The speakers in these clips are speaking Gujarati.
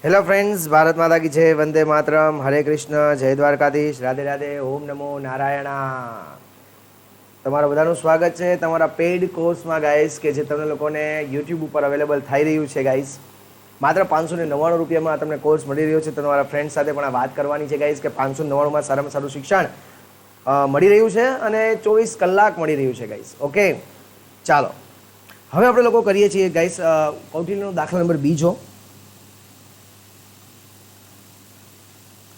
હેલો ફ્રેન્ડ્સ, ભારત માતા કી જય, વંદે માતરમ, હરે કૃષ્ણ, જય દ્વારકાધીશ, રાધે રાધે, ઓમ નમો નારાયણા. તમારા બધાનું સ્વાગત છે તમારા પેઇડ કોર્સમાં ગાઈસ, કે જે તમને લોકોને યુટ્યુબ ઉપર અવેલેબલ થઈ રહ્યું છે ગાઈસ. માત્ર 599 રૂપિયામાં તમને કોર્સ મળી રહ્યો છે. તમારા ફ્રેન્ડ સાથે પણ આ વાત કરવાની છે ગાઈસ કે 599માં સારામાં સારું શિક્ષણ મળી રહ્યું છે અને 24 કલાક મળી રહ્યું છે ગાઈસ. ઓકે, ચાલો હવે આપણે લોકો કરીએ છીએ ગાઈસ કૌટિલ્યનો દાખલા નંબર બીજો.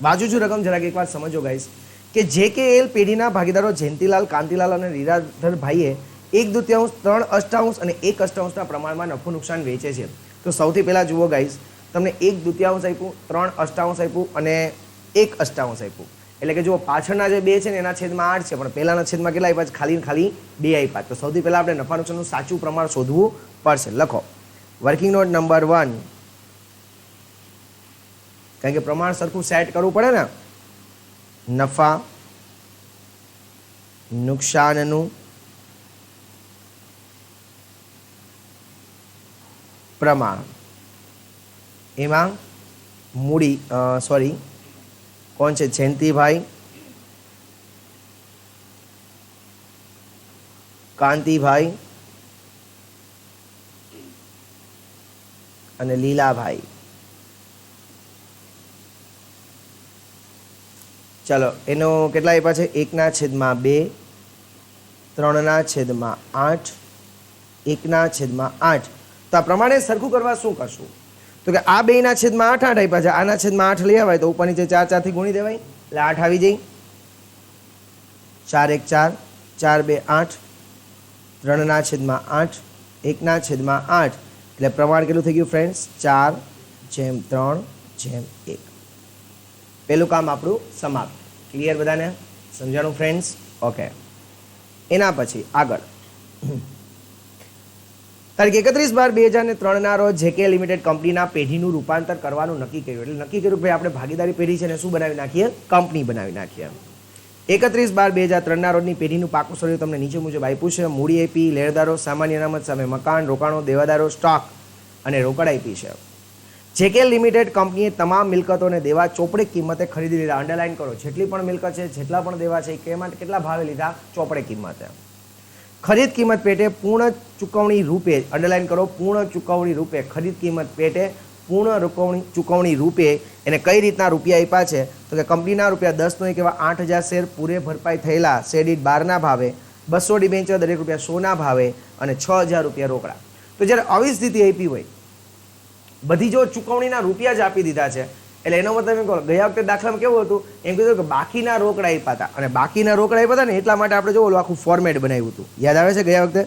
વાંચું છું રકમ, જરાક એક વાત સમજો ગાઈસ, કે JKL પેઢીના ભાગીદારો જયંતિલાલ, કાંતિલાલ અને લીલાધરભાઈએ 1/2, 3/8 અને 1/8 પ્રમાણમાં નફો નુકસાન વેચે છે. તો સૌથી પહેલાં જુઓ ગાઈસ, તમને 1/2 આપ્યું, 3/8 આપ્યું અને 1/8 આપ્યું. એટલે કે જુઓ પાછળના જે બે છે ને એના છેદમાં 8 છે, પણ પહેલાના છેદમાં કેટલા આપ્યા છે? ખાલી ખાલી 2 આપ્યા. તો સૌથી પહેલાં આપણે નફા નુકસાનનું સાચું પ્રમાણ શોધવું પડશે. લખો વર્કિંગ નોટ નંબર 1, કારણ કે પ્રમાણ સરખું સેટ કરવું પડે ને. નફા નુકસાનનું પ્રમાણ, એમાં મૂડી કોણ છે? જયંતિભાઈ, કાંતિભાઈ અને લીલાભાઈ. ચાલો એનો કેટલા આપ્યા છે? 1/2, 3/8, 1/8. તો આ પ્રમાણે સરખું કરવા શું કરશું? તો કે આ 2/8 આપ્યા છે, આના છેદમાં 8 લઈ આવાય તો ઉપર નીચે 4 4 થી ગુણી દેવાય એટલે 8 આવી જાય. 4 1 4, 4 2 8, 3/8, 1/8 એટલે પ્રમાણ કેટલું થઈ ગયું ફ્રેન્ડ્સ? 4/3/1. પેલું કામ આપણું સમાપ્ત. ક્લિયર બધાને? સમજાણું ફ્રેન્ડ્સ? ઓકે. એના પછી આગળ તારીખ 31/12/2003 રોજ JK લિમિટેડ કંપનીના પેઢીનું રૂપાંતર કરવાનું નક્કી કર્યું. એટલે નક્કી કર્યું ભાઈ આપણે ભાગીદારી પેઢી છે ને શું બનાવી નાખીએ? કંપની બનાવી નાખીએ. 31/12/2003 રોજની પેઢીનું પાકું સ્વરૂપ તમને નીચે મુજબ આપ્યું છે. મૂડી આપી, લેણદારો, સામાન્ય અનામત સામે મકાન, રોકાણો, દેવાદારો, સ્ટોક અને રોકડ આપી છે. JK લિમિટેડ કંપનીએ તમામ મિલકતોને દેવા ચોપડે કિંમતે ખરીદી લીધા. અંડરલાઇન કરો, જેટલી પણ મિલકત છે, જેટલા પણ દેવા છે, એ કેટલા ભાવે લીધા? ચોપડે કિંમતે. ખરીદ કિંમત પેટે પૂર્ણ ચૂકવણી રૂપે, અંડરલાઇન કરો, પૂર્ણ ચૂકવણી રૂપે. ખરીદ કિંમત પેટે પૂર્ણ ચૂકવણી રૂપે એને કઈ રીતના રૂપિયા આપ્યા છે? તો કે કંપનીના ₹10 એક એવા 8,000 શેર પૂરે ભરપાઈ થયેલા શેર દીઠ 12 ભાવે, 200 ડિબેન્ચર દરેક ₹100 ભાવે અને ₹6,000 રોકડા. તો જ્યારે આવી સ્થિતિ આપી હોય, બધી જો ચૂકવણીના રૂપિયા જ આપી દીધા છે, એટલે એનો મતલબ એમ કહો, ગયા વખતે દાખલામાં કેવું હતું? એમ કીધું કે બાકીના રોકડા આપ્યા હતા, અને બાકીના રોકડા આપ્યા હતા ને એટલા માટે આપણે જો આખું ફોર્મેટ બનાવ્યું હતું. યાદ આવે છે ગયા વખતે?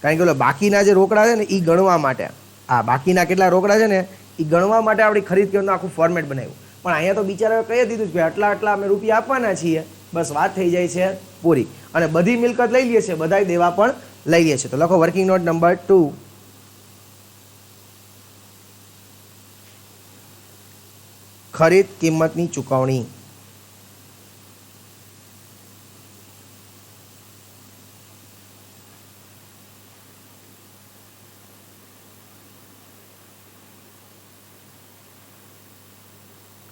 કારણ કે બાકીના જે રોકડા છે ને એ ગણવા માટે, આ બાકીના કેટલા રોકડા છે ને એ ગણવા માટે આપણે ખરીદ કિંમતનું આખું ફોર્મેટ બનાવ્યું. પણ અહીંયા તો બિચારાએ કહી દીધું કે આટલા આટલા અમે રૂપિયા આપવાના છીએ, બસ વાત થઈ જાય છે પૂરી. અને બધી મિલકત લઈ લે છે, બધાય દેવા પણ લઈ લે છે. તો લખો વર્કિંગ નોટ નંબર 2, ખરીદ કિંમતની ચૂકવણી.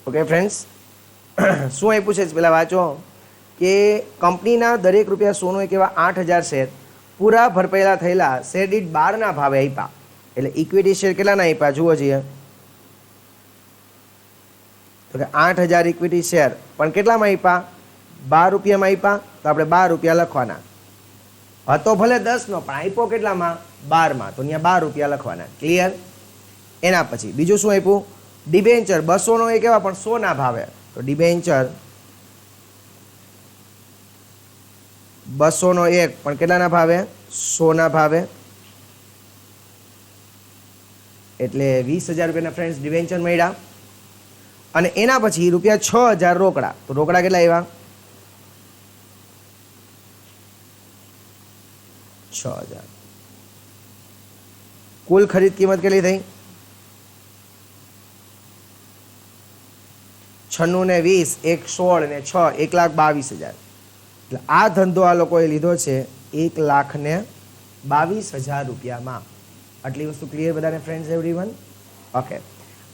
ઓકે ફ્રેન્ડ્સ, શું આપ્યું છે પેલા વાંચો, કે કંપનીના દરેક ₹100 એક એવા 8,000 શેર પૂરા ભરપાયેલા થયેલા શેર દીઠ 12 ભાવે આપ્યા. એટલે ઇક્વિટી શેર કેટલાના આપ્યા જુઓ છીએ? તો કે 8,000 ઇક્વિટી શેર, પણ કેટલામાં આપ્યા? 12 રૂપિયામાં આપ્યા. તો આપણે 12 રૂપિયા લખવાના. હતો ભલે 10નો, પણ આપ્યો કેટલામાં? 12માં. તો અહીંયા 12 રૂપિયા લખવાના. ક્લિયર? એના પછી બીજું શું આપ્યું? ડિબેન્ચર 200નો એક એવા પણ 100 ભાવે. તો ડિબેન્ચર 200નો એક પણ કેટલાના ભાવે? 100 ભાવે. એટલે 20,000 રૂપિયાના ફ્રેન્ડ્સ ડિબેન્ચર મળ્યા. અને એના પછી ₹6,000 રોકડા. તો રોકડા કેટલા આવ્યા? 6,000. કુલ ખરીદ કિંમત કેટલી થઈ? 96 ને 20, 1 16 ને 6, 1,22,000. એટલે આ ધંધો આ લોકોએ લીધો છે 1,22,000 રૂપિયામાં. આટલી વસ્તુ ક્લિયર બધાને ફ્રેન્ડ્સ એવરીવન? ઓકે.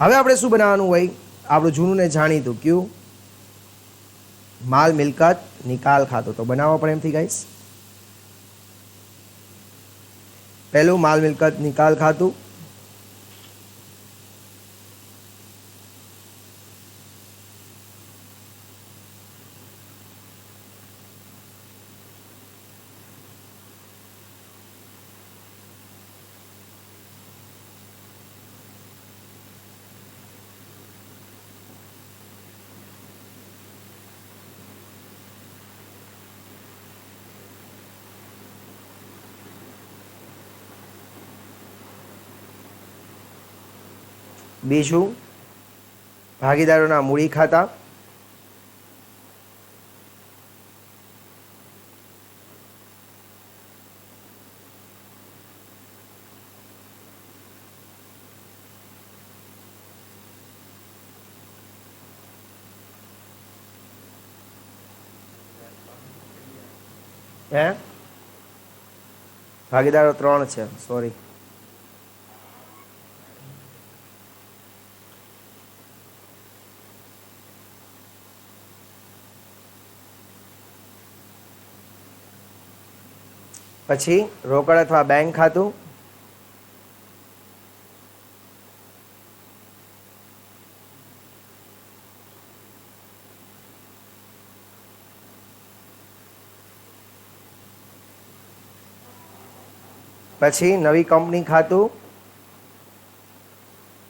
હવે આપણે શું બનાવવાનું હોય, આપણું જૂનું ને જાણીતું ક્યુ માલ મિલકત નિકાલ ખાતું. તો બનાવવા પડે એમથી ગાઈસ. પહેલું માલ મિલકત નિકાલ ખાતું. બીજું ભાગીદારોના મૂડી ખાતા. હે ભાગીદારો 3 છે, સોરી. પછી રોકડ અથવા બેંક ખાતું. પછી નવી કંપની ખાતું.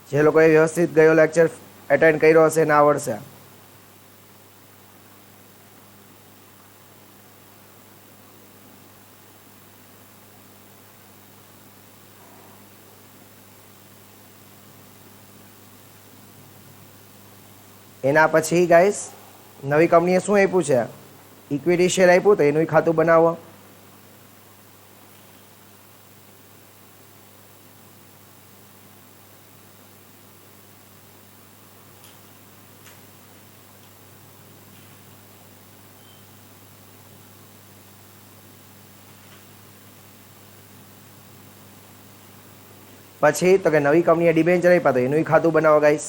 જે લોકોએ વ્યવસ્થિત ગયો લેક્ચર એટેન્ડ કર્યો હશે ના આવડશે. એના પછી ગાઈસ નવી કંપનીએ શું આપ્યું છે, ઇક્વિટી શેર આપ્યું, તો એનું ખાતું બનાવો. પછી તો કે નવી કંપનીએ ડિબેન્ચર આપ્યા, તો એનું ખાતું બનાવો ગાઈસ.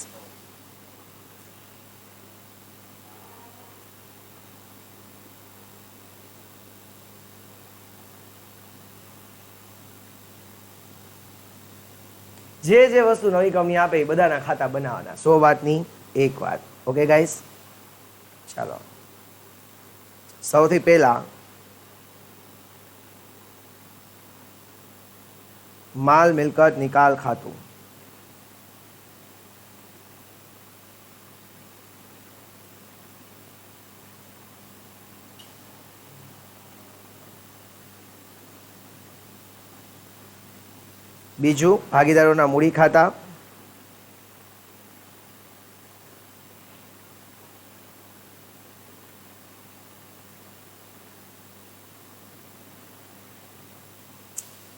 જે જે વસ્તુ નવી કંપની આપે એ બધાના ખાતા બનાવવાના. 100 વાતની એક વાત. ઓકે ગાઈસ, ચાલો. સૌથી પહેલા માલ મિલકત નિકાલ ખાતું. બીજું ભાગીદારોના મૂડી ખાતા.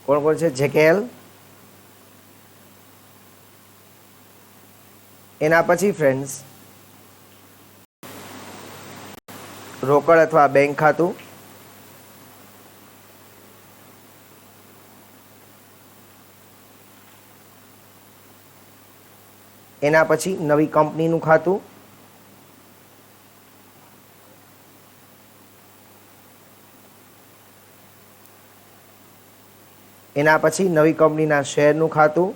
કોણ કોણ છે? જેકેએલ. એના પછી ફ્રેન્ડ્સ રોકડ અથવા બેંક ખાતું. એના પછી નવી કંપનીનું ખાતું. એના પછી નવી કંપનીના શેરનું ખાતું.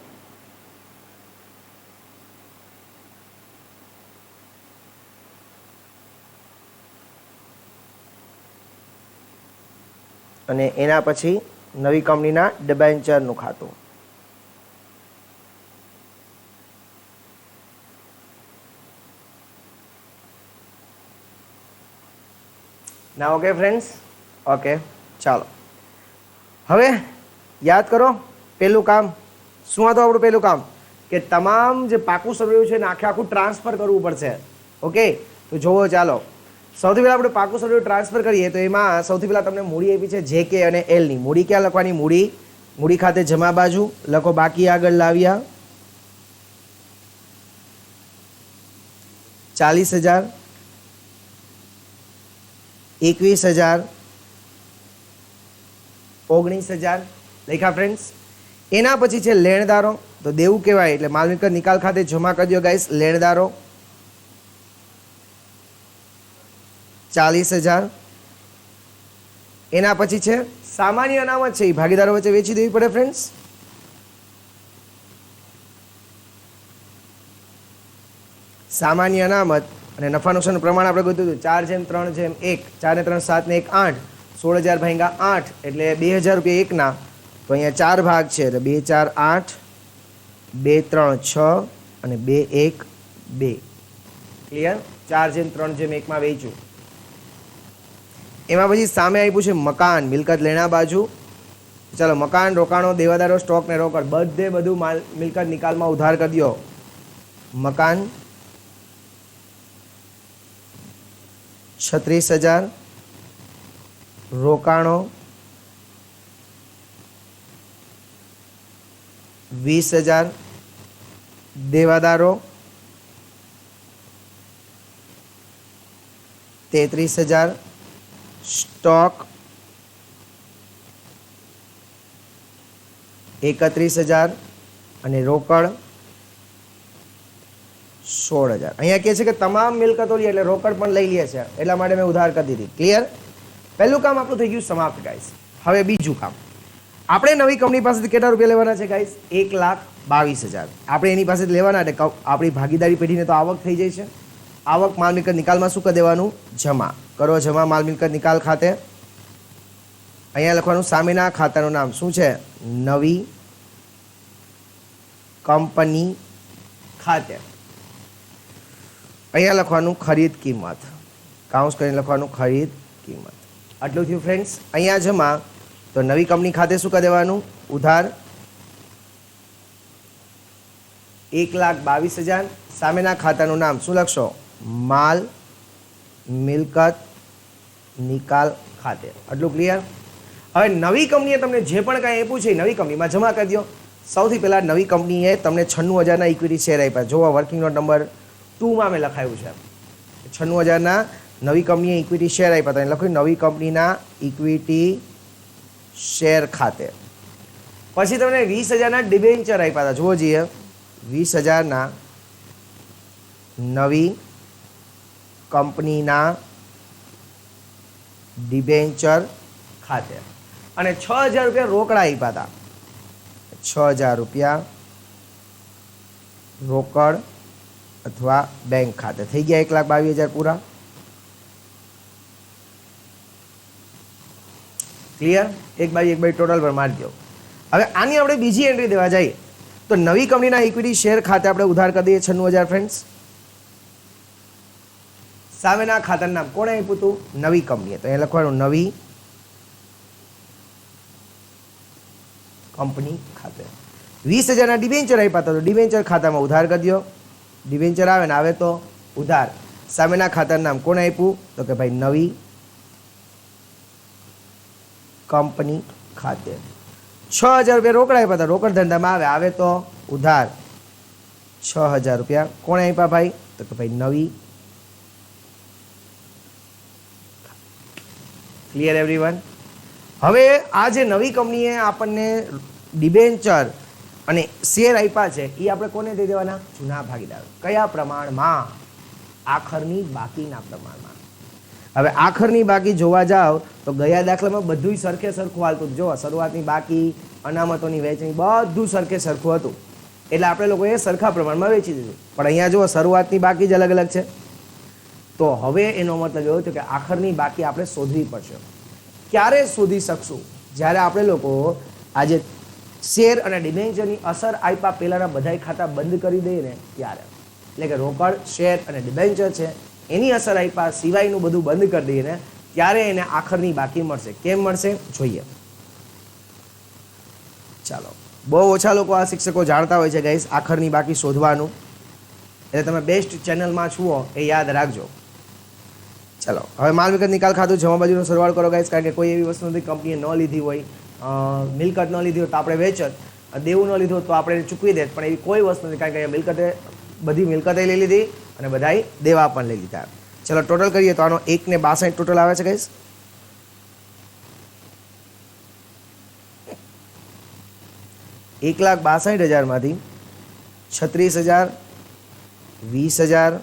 અને એના પછી નવી કંપનીના ડિબેન્ચરનું ખાતું. ના ઓકે ફ્રેન્ડ્સ, ઓકે ચાલો. હવે યાદ કરો પહેલું કામ શું હતું આપણું? પહેલું કામ કે તમામ જે પાકું સર્વે છે ને આખું ટ્રાન્સફર કરવું પડશે. ઓકે, તો જોવો ચાલો. સૌથી પહેલાં આપણે પાકું સર્વે ટ્રાન્સફર કરીએ તો એમાં સૌથી પહેલાં તમને મૂડી આપી છે જે કે અને એલની. મૂડી ક્યાં લખવાની? મૂડી ખાતે જમા બાજુ લખો, બાકી આગળ લાવ્યા 40,000, 21,000, 19,000 લખ્યા ફ્રેન્ડ્સ. એના પછી છે લેણદારો. તો દેવું કહેવાય. એટલે માલ મિલકત નિકાલ ખાતે જમા કરી દો ગાઈસ. લેણદારો 40,000. એના પછી છે સામાન્ય અનામત છે, એ ભાગીદારો વચ્ચે વેચી દેવી પડે ફ્રેન્ડ્સ. સામાન્ય અનામત અને નફા નુકસાનનું પ્રમાણ આપણે ગોત્યું હતું 4:3:1. 4 ને 3 7 ને 1 8. 16,000 ભાગ્યા 8 એટલે 2,000 રૂપિયા એકના. તો અહીંયા 4 ભાગ છે એટલે 2 4 8, 2 3 6 અને 2 1 2. ક્લિયર? 4:3:1 માં વેચ્યું. એમાં પછી સામે આપ્યું છે મકાન મિલકત લેણા બાજુ. ચાલો મકાન, રોકાણો, દેવાદારો, સ્ટોક ને રોકડ બધું માલ મિલકત નિકાલમાં ઉધાર કરી દો. મકાન 36,000, રોકાણો 20,000, દેવાદારો 33,000, સ્ટોક 31,000 અને રોકડ 16,000. અહીંયા કહે છે કે તમામ મિલકતો લે એટલે રોકડ પણ લઈ લે છે, એટલા માટે મેં ઉધાર કરી દીધી. ક્લિયર? પહેલું કામ આપણું થઈ ગયું સમાપ્ત ગાઈસ. હવે બીજું કામ, આપણે નવી કંપની પાસેથી કેટલા રૂપિયા લેવાના છે ગાઈસ? 1,22,000. આપણે એની પાસેથી લેવાના એટલે આપણી ભાગીદારી પેઢીને તો આવક થઈ જાય છે. આવક માલ મિલકત નિકાલમાં શું કરી દેવાનું? જમા કરો. જમા માલ મિલકત નિકાલ ખાતે. અહીંયા લખવાનું સામેના ખાતાનું નામ શું છે? નવી કંપની ખાતે. અહીંયા લખવાનું ખરીદ કિંમત, કાઉન્સ કરીને લખવાનું ખરીદ કિંમત. આટલું થયું ફ્રેન્ડ્સ. અહીંયા જમા તો નવી કંપની ખાતે શું કરી દેવાનું? ઉધાર 1,22,000. સામેના ખાતાનું નામ શું લખશો? માલ મિલકત નિકાલ ખાતે. આટલું ક્લિયર? હવે નવી કંપનીએ તમને જે પણ કાંઈ આપ્યું છે નવી કંપનીમાં જમા કરી દો. સૌથી પહેલાં નવી કંપનીએ તમને 96,000ના ઇક્વિટી શેર આપ્યા. જોવા વર્કિંગ નોટ નંબર 2માં મેં લખાયું છે. 96,000ના નવી કંપનીએ ઇક્વિટી શેર આપ્યા હતા. લખ્યું નવી કંપનીના ઇક્વિટી શેર ખાતે. પછી તમને 20,000ના ડિબેન્ચર આપ્યા હતા. જુઓ જોઈએ, 20,000ના નવી કંપનીના ડિબેન્ચર ખાતે. અને 6,000 રૂપિયા રોકડા આપ્યા હતા. 6,000 રૂપિયા રોકડ અથવા બેંક ખાતે. થઈ ગયા 1,22,000 પૂરા. ક્લિયર? 1/1 ટોટલ પર મારી દો. હવે આની આપણે બીજી એન્ટ્રી દેવા જઈએ તો નવી કંપનીના ઇક્વિટી શેર ખાતે આપણે ઉધાર કરી દઈએ 96,000 ફ્રેન્ડ્સ. સામેના ખાતાનું નામ કોણે આપ્યું હતું? નવી કંપનીએ. તો અહીંયા લખવાનું નવી કંપની ખાતે. 20,000ના ડિબેન્ચર આપ્યા હતા તો ડિબેન્ચર ખાતામાં ઉધાર કરી દો. ડિબેન્ચર આવે ને આવે તો ઉધાર. સામેના ખાતાનું નામ કોણે આપ્યું? તો કે ભાઈ નવી કંપની ખાતે. 6,000 રૂપિયા રોકડા આપ્યા હતા. રોકડ ધંધામાં આવે આવે તો ઉધાર. 6,000 રૂપિયા કોણે આપ્યા ભાઈ? તો કે ભાઈ નવી. Clear everyone? હવે આ જે નવી કંપનીએ આપણને ડિબેન્ચર અને શેર આપ્યા છે એ આપણે કોને દઈ દેવાના? જૂના ભાગીદારો. કયા પ્રમાણમાં? આખરની બાકીના પ્રમાણમાં. હવે આખરની બાકી જોવા જાઓ તો ગયા દાખલામાં બધું સરખે સરખું હાલતું હતું. જો શરૂઆતની બાકી, અનામતોની વહેંચણી બધું સરખે સરખું હતું એટલે આપણે લોકોએ સરખા પ્રમાણમાં વેચી દીધું. પણ અહીંયા જુઓ શરૂઆતની બાકી જ અલગ અલગ છે. તો હવે એનો મતલબ એવો છે કે આખરની બાકી આપણે શોધવી પડશે. ક્યારે શોધી શકશું? જ્યારે આપણે લોકો આજે શેર અને ડિબેન્ચરની અસર આપ્યા પહેલાંના બધાય ખાતા બંધ કરી દઈએ ને ત્યારે. એટલે કે રોકડ, શેર અને ડિબેન્ચર છે એની અસર આપ્યા સિવાયનું બધું બંધ કરી દઈએ ને ત્યારે એને આખરની બાકી મળશે. કેમ મળશે જોઈએ. ચાલો, બહુ ઓછા લોકો આ શિક્ષકો જાણતા હોય છે ગાઈસ આખરની બાકી શોધવાનું. એટલે તમે બેસ્ટ ચેનલમાં છો એ યાદ રાખજો. ચલો હવે માલ મિલકત નિકાલ ખાતું જમા બાજુનો સરવાળો કરો ગાઈસ. કારણ કે કોઈ એવી વસ્તુ નથી કંપનીએ ન લીધી હોય, મિલકત ન લીધી હોય તો આપણે વેચત, દેવું ન લીધું તો આપણે ચૂકવી દેત. પણ એવી કોઈ વસ્તુ નથી કારણ કે મિલકતે બધી મિલકતે લઈ લીધી અને બધાય દેવા પણ લઈ લીધા. ચલો ટોટલ કરીએ તો આનો 1,62 ટોટલ આવે છે ગાઈસ. 1,62,000માંથી 36,000, 20,000,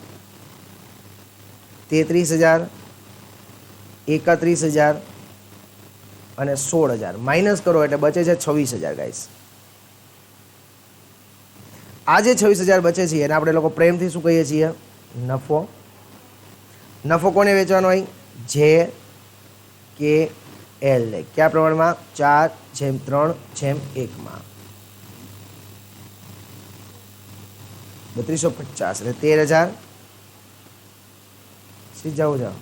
33,000, 31,000 અને 16,000 માઇનસ કરો એટલે બચે છે 26,000 ગાઈસ. આ જે 26,000 બચે છે એને આપણે લોકો પ્રેમથી શું કહીએ છીએ? નફો. નફો કોને વેચવાનો હોય? જે કે એલ ને. કયા પ્રમાણમાં? 4/3/1માં. 3250 એટલે 13,000. સીધ જાઓ જાઓ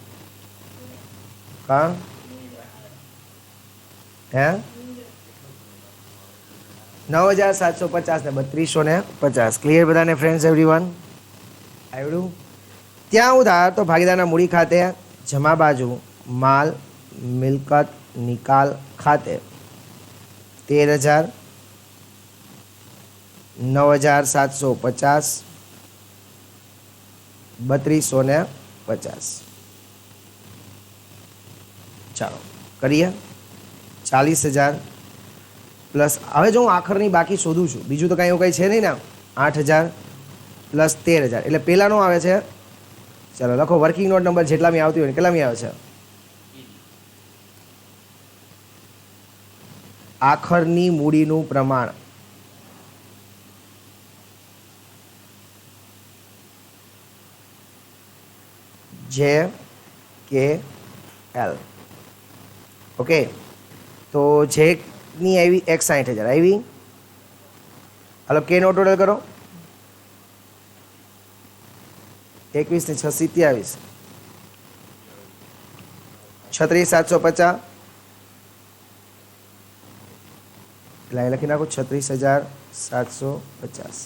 કા હે 9,750 ને 3250. ક્લિયર બધાને ફ્રેન્ડ્સ એવરીવન? આવડ્યું? ત્યાં ઉધાર તો ભાગીદારના મૂડી ખાતે જમા બાજુ માલ મિલકત નિકાલ ખાતે 13,000, 9,750, 3250. ચાલો કરીએ. 40,000 પ્લસ, હવે જો હું આખરની બાકી શોધું છું, બીજું તો કાંઈ એવું કંઈ છે નહીં ને. 8,000 પ્લસ 13,000 એટલે પહેલાંનો આવે છે. ચાલો લખો વર્કિંગ નોટ નંબર જેટલામી આવતી હોય કેટલામી આવે છે? આખરની મૂડીનું પ્રમાણ જે કે એલ. ઓકે, તો જેની આવી 61,000 આવી. હાલો કે નો ટોટલ કરો. 21 ને 6 27, 36,750 એટલે લખી નાખો 36,750.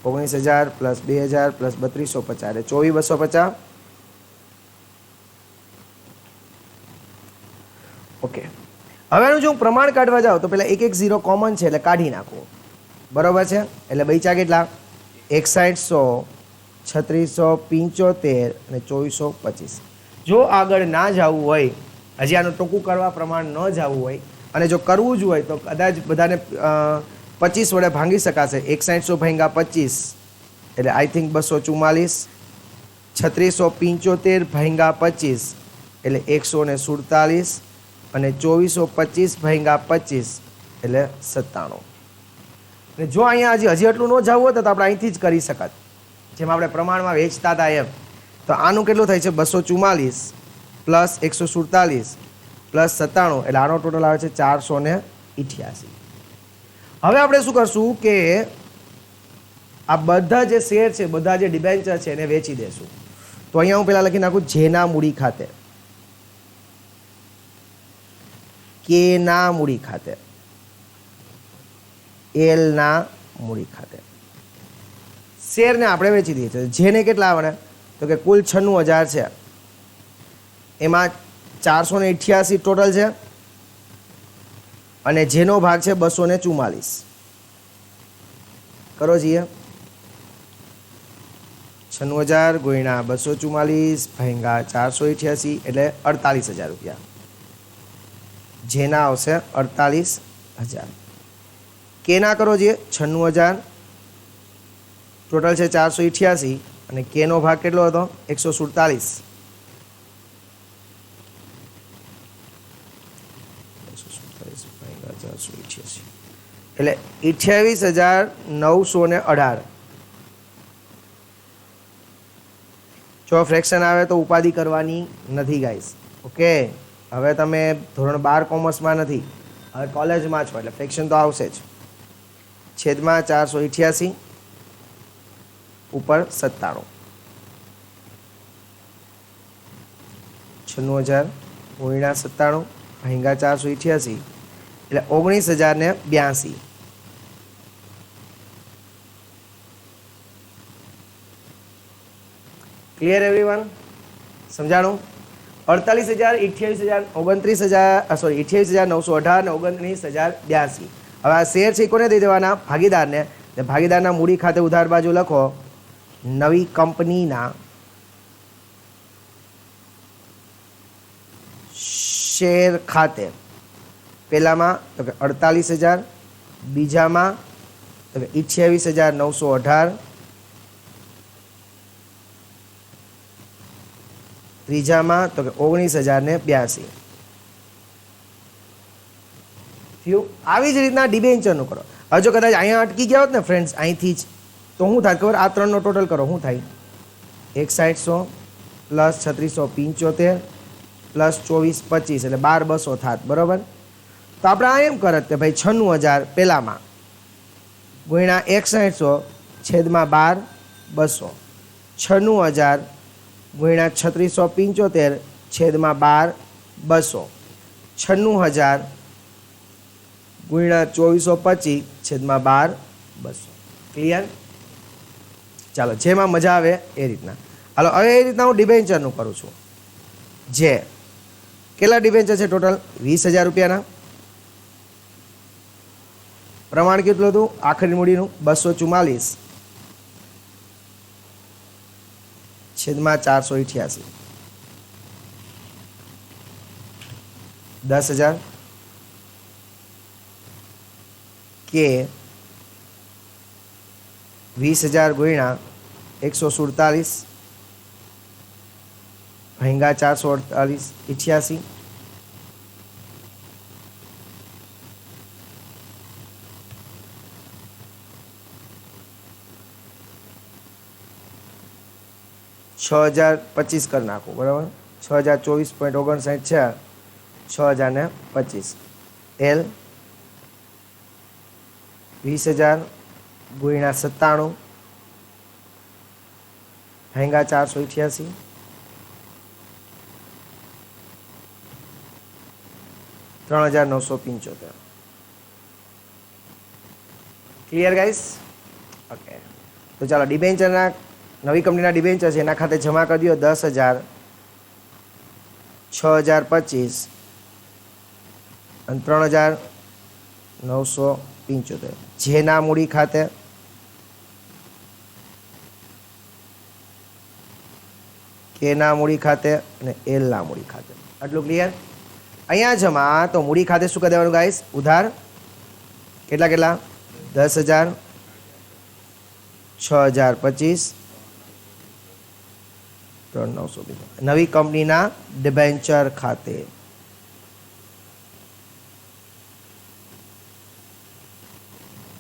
19,000 પ્લસ 2,000 પ્લસ 3250 એટલે 24,250. ઓકે, હવે જો હું પ્રમાણ કાઢવા જાઉં તો પેલા 110 કોમન છે એટલે કાઢી નાખો. બરોબર છે? એટલે બચ્યા કેટલા? 61,100, 3675 અને 2425. જો આગળ ના જવું હોય, હજી આનું ટૂંકું કરવા પ્રમાણ ન જવું હોય અને જો કરવું જ હોય તો કદાચ બધાને 25 વડે ભાંગી શકાશે. 6100 ભાંગ્યા 25 એટલે આઈ થિંક 244. 3675 ભાંગ્યા 25 એટલે 147 અને 2425 ભાંગ્યા 25 એટલે 97. અને જો અહીંયા હજી એટલું ન જવું હોય તો આપણે અહીંથી જ કરી શકત, જેમ આપણે પ્રમાણમાં વેચતા હતા એમ. તો આનું કેટલું થાય છે? 244 પ્લસ 147 પ્લસ 97 એટલે આનો ટોટલ આવે છે 488. હવે આપણે શું કરશું કે આ બધા જે શેર છે, બધા જે ડિબેન્ચર છે એને વેચી દેશું. તો અહીંયા હું પહેલાં લખી નાખું જેના મૂડી ખાતે, કેના મૂડી ખાતે, એલના મૂડી ખાતે. શેરને આપણે વેચી દઈએ છીએ. જેને કેટલા આવે? તો કે કુલ 96,000 છે, એમાં 488 ટોટલ છે અને જેનો ભાગ છે 244. કરો છીએ 96,000 ગુણ્યા 244 ભાગ્યા 488 એટલે 48,000 રૂપિયા. જેના આવશે 48,000. કેના કરો છીએ 96,000 ટોટલ છે 488 અને કેનો ભાગ કેટલો હતો? 147. એટલે 28,918. જો ફ્રેક્શન આવે તો ઉપાધિ કરવાની નથી ગાઈસ. ઓકે, હવે તમે ધોરણ 12 કોમર્સમાં નથી, હવે કોલેજમાં છો એટલે ફ્રેક્શન તો આવશે જ. છેદમાં 488 ઉપર 97. 96,000 ગુણ્યા 97 ભાગ્યા 488 એટલે 19,082. Clear everyone? સમજાણું? 48,000, 28,000, 29,000 સોરી 28,918 ને 19,082. હવે આ શેર છે કોને દઈ દેવાના? ભાગીદારને. ભાગીદારના મૂડી ખાતે ઉધાર બાજુ લખો નવી કંપનીના શેર ખાતે. પહેલામાં તો કે 48,000 બીજામાં તો કે 28,918, ત્રીજામાં તો કે 19,082. થયું. આવી જ રીતના ડિબેન્ચરનું કરો. હવે જો કદાચ અહીંયા અટકી ગયા હોત ને ફ્રેન્ડ્સ અહીંથી જ, તો શું થાય ખબર? આ ત્રણનો ટોટલ કરો, શું થાય? 6100 પ્લસ 3675 પ્લસ 2425 એટલે 12,200 થાત, બરાબર? તો આપણે આ એમ કરત કે ભાઈ 96,000 પહેલામાં ગુણ્યા 6100 છેદમાં 12,200, 96,000 ગુણ્યા 3675 છેદમાં 12,200, 96,000 ગુણ્યા 2425 છેદમાં 12,200. ક્લિયર? ચાલો, જેમાં મજા આવે એ રીતના. હાલો, હવે એ રીતના હું ડિબેન્ચરનું કરું છું. જે કેટલા ડિબેન્ચર છે ટોટલ? 20,000 રૂપિયાના. પ્રમાણ કેટલું હતું આખરી મૂડીનું? 244 છેદમાં 488. 10,000 કે 20,000 ગુણ્યા 147 ભાંગ્યા 448 88. $6,025 કરી નાખો, બરાબર? 6,024.59 છે, 6,025. એલ 20,000 ગુણ્યા 97 ભાંગ્યા 488. $3,975. Clear guys? ઓકે, તો ચાલો ડિબેન્ચરના નવી કંપનીના ડિબેન્ચર છે એના ખાતે જમા કરી દો 10,000, 6,025 અને 3,975. જેના મૂડી ખાતે કેના મૂડી ખાતે અને એલના મૂડી ખાતે. આટલું ક્લિયર? અહીંયા જમા તો મૂડી ખાતે શું કરી દેવાનું ગાઈસ? ઉધાર કેટલા કેટલા? 10,000, 6,025, 3,975. નવી કંપનીના ડિબેન્ચર ખાતે.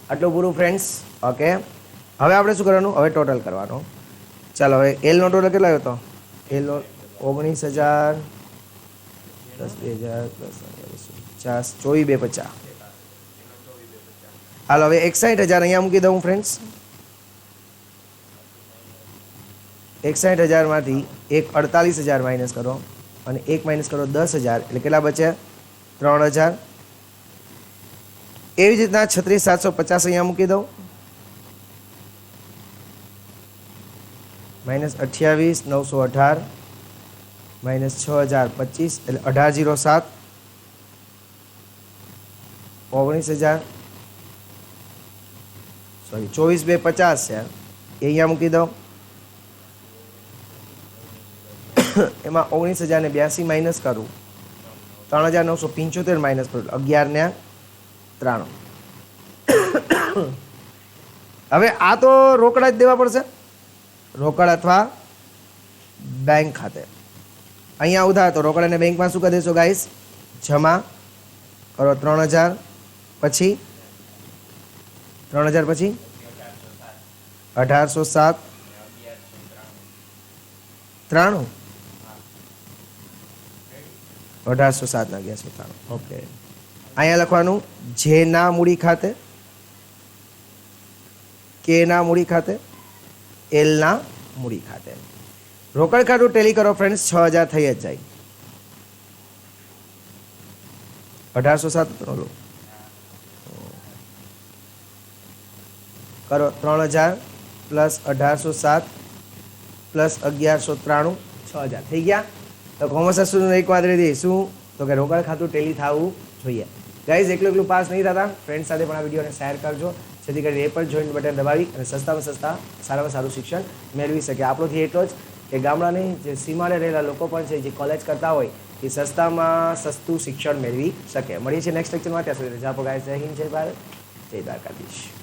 આટલું પૂરું ફ્રેન્ડ્સ. ઓકે, હવે આપણે શું કરવાનું? હવે ટોટલ કરવાનું. ચાલો, હવે એલનો ટોટલ કેટલો આવ્યો હતો? એલનો 19,000 પ્લસ 2,000 પ્લસ 50, 24,250. હાલો, હવે 61,000 અહીંયા મૂકી દઉં ફ્રેન્ડ્સ. 61,000 માંથી એક 48,000 માઇનસ કરો અને એક માઇનસ કરો 10,000 એટલે કેટલા બચે? 3,000. એવી જ રીતના 36,750 અહીંયા મૂકી દઉં. માઇનસ 28,918 માઇનસ 6,025 એટલે 18,07. 19,000 સોરી 24,250 છે એ અહીંયા મૂકી દઉં. એમાં 19,082 માઇનસ કરું, 3,975 માઇનસ કરું, 11,93. હવે આ તો રોકડા જ દેવા પડશે, રોકડ અથવા બેંક ખાતે. અહીંયા ઉધાર તો રોકડ અને બેંકમાં શું કરી દેશો ગાઈસ? જમા કરો 3,000, પછી 3,000 પછી 1807 93 1807 ના 1193. ઓકે, અહીંયા લખવાનું જે ના મૂડી ખાતે, કે ના મૂડી ખાતે, એલ ના મૂડી ખાતે. રોકડ ખાતું ટેલી કરો ફ્રેન્ડ્સ, 6,000 થઈ જ જાય. 1807 કરો 3,000 પ્લસ 1807 પ્લસ 1193, 6,000 થઈ ગયા. તો કોમર્સ સ્ટુડન્ટ એક વાત રહી શું? તો કે રોકડ ખાતું ટેલી થવું જોઈએ. ગાઈઝ, એકલું પાસ નહીં થતા, ફ્રેન્ડ સાથે પણ આ વિડીયોને શેર કરજો, જેથી કરીને એ પણ જોઈન્ટ બટન દબાવી અને સસ્તામાં સસ્તા સારામાં સારું શિક્ષણ મેળવી શકે. આપણોથી એટલો જ કે ગામડાની જે સીમાડે રહેલા લોકો પણ છે જે કોલેજ કરતા હોય એ સસ્તામાં સસ્તું શિક્ષણ મેળવી શકે. મળીએ છીએ નેક્સ્ટ લેક્ચરમાં. ત્યાં સુધી રજા આપો ગાઈઝ. જય હિન્દ, જય ભારત, જય દ્વારકાધીશ.